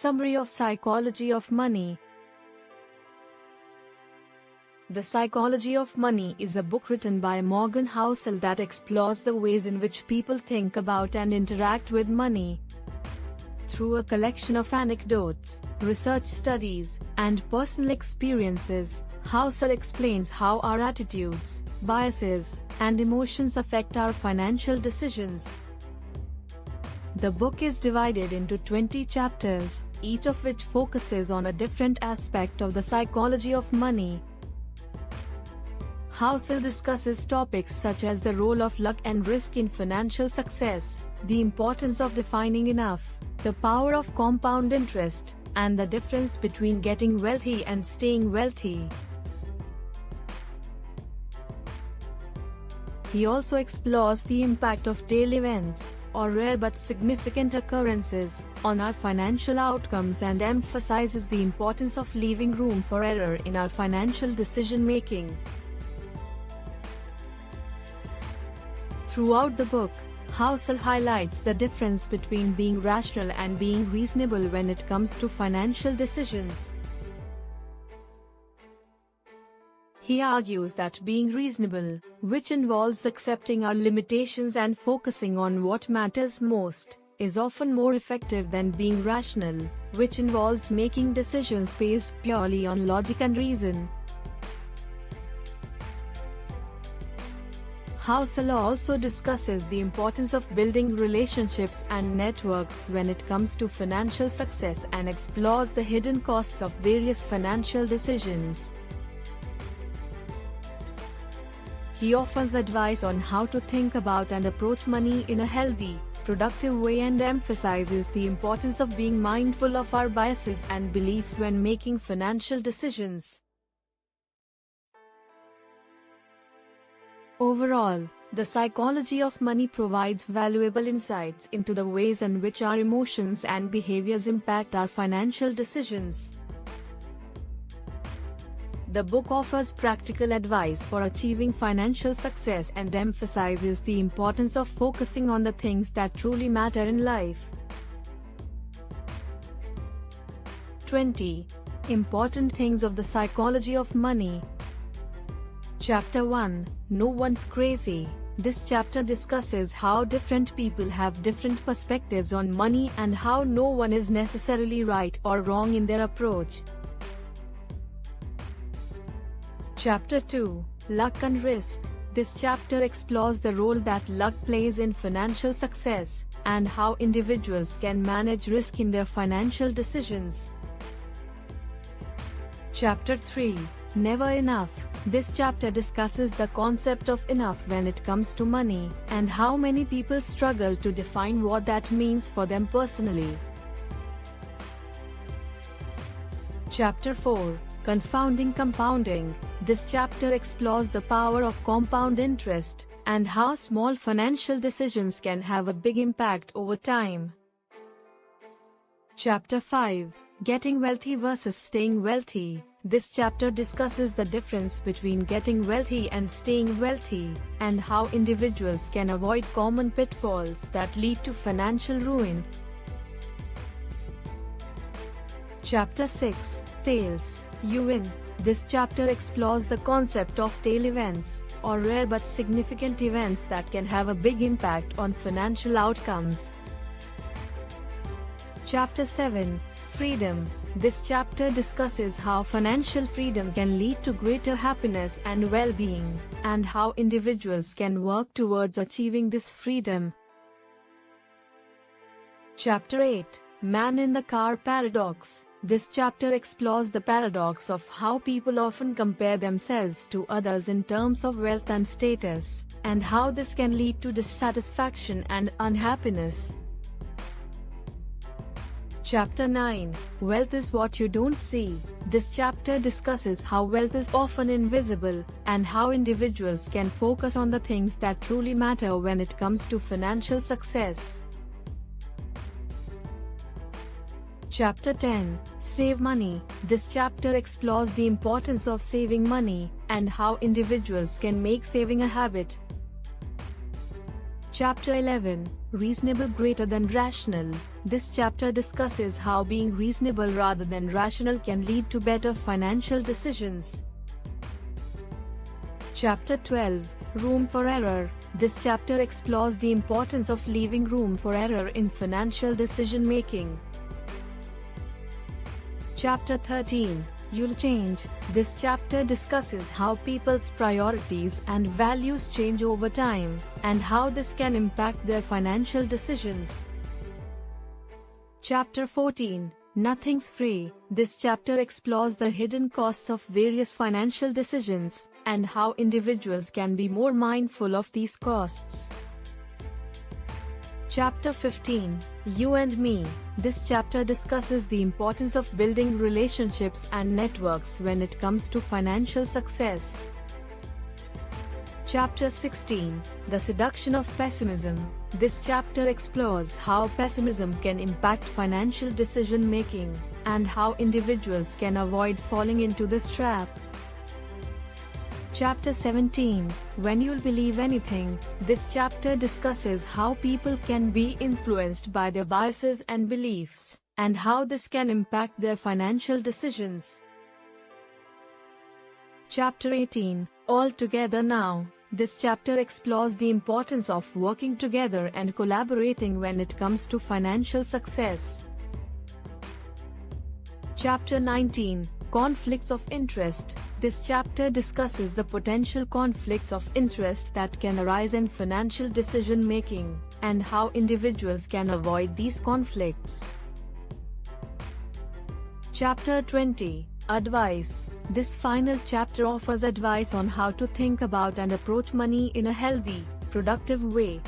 Summary of Psychology of Money. The Psychology of Money is a book written by Morgan Housel that explores the ways in which people think about and interact with money. Through a collection of anecdotes, research studies, and personal experiences, Housel explains how our attitudes, biases, and emotions affect our financial decisions. The book is divided into 20 chapters, each of which focuses on a different aspect of the psychology of money. Housel discusses topics such as the role of luck and risk in financial success, the importance of defining enough, the power of compound interest, and the difference between getting wealthy and staying wealthy. He also explores the impact of daily events, or rare but significant occurrences, on our financial outcomes and emphasizes the importance of leaving room for error in our financial decision-making. Throughout the book, Housel highlights the difference between being rational and being reasonable when it comes to financial decisions. He argues that being reasonable, which involves accepting our limitations and focusing on what matters most, is often more effective than being rational, which involves making decisions based purely on logic and reason. Housel also discusses the importance of building relationships and networks when it comes to financial success and explores the hidden costs of various financial decisions. He offers advice on how to think about and approach money in a healthy, productive way and emphasizes the importance of being mindful of our biases and beliefs when making financial decisions. Overall, the psychology of money provides valuable insights into the ways in which our emotions and behaviors impact our financial decisions. The book offers practical advice for achieving financial success and emphasizes the importance of focusing on the things that truly matter in life. 20. Important Things of the Psychology of Money. Chapter 1. No One's Crazy. This chapter discusses how different people have different perspectives on money and how no one is necessarily right or wrong in their approach. Chapter 2. Luck and Risk. This chapter explores the role that luck plays in financial success, and how individuals can manage risk in their financial decisions. Chapter 3. Never Enough. This chapter discusses the concept of enough when it comes to money, and how many people struggle to define what that means for them personally. Chapter 4. Confounding Compounding. This chapter explores the power of compound interest, and how small financial decisions can have a big impact over time. Chapter 5. Getting Wealthy versus Staying Wealthy. This chapter discusses the difference between getting wealthy and staying wealthy, and how individuals can avoid common pitfalls that lead to financial ruin. Chapter 6. Tails. You Win. This chapter explores the concept of tail events, or rare but significant events that can have a big impact on financial outcomes. Chapter 7. Freedom. This chapter discusses how financial freedom can lead to greater happiness and well-being, and how individuals can work towards achieving this freedom. Chapter 8. Man in the Car Paradox. This chapter explores the paradox of how people often compare themselves to others in terms of wealth and status, and how this can lead to dissatisfaction and unhappiness. Chapter 9. Wealth is What You Don't See. This chapter discusses how wealth is often invisible, and how individuals can focus on the things that truly matter when it comes to financial success. Chapter 10. Save Money. This chapter explores the importance of saving money, and how individuals can make saving a habit. Chapter 11, Reasonable Greater than Rational. This chapter discusses how being reasonable rather than rational can lead to better financial decisions. Chapter 12, Room for Error. This chapter explores the importance of leaving room for error in financial decision-making. Chapter 13, You'll Change. This chapter discusses how people's priorities and values change over time, and how this can impact their financial decisions. Chapter 14, Nothing's Free. This chapter explores the hidden costs of various financial decisions, and how individuals can be more mindful of these costs. Chapter 15, You and Me. This chapter discusses the importance of building relationships and networks when it comes to financial success. Chapter 16, The Seduction of Pessimism. This chapter explores how pessimism can impact financial decision-making, and how individuals can avoid falling into this trap. Chapter 17, When You'll Believe Anything. This chapter discusses how people can be influenced by their biases and beliefs, and how this can impact their financial decisions. Chapter 18, All Together Now. This chapter explores the importance of working together and collaborating when it comes to financial success. Chapter 19, Conflicts of Interest. This chapter discusses the potential conflicts of interest that can arise in financial decision-making, and how individuals can avoid these conflicts. Chapter 20, Advice. This final chapter offers advice on how to think about and approach money in a healthy, productive way,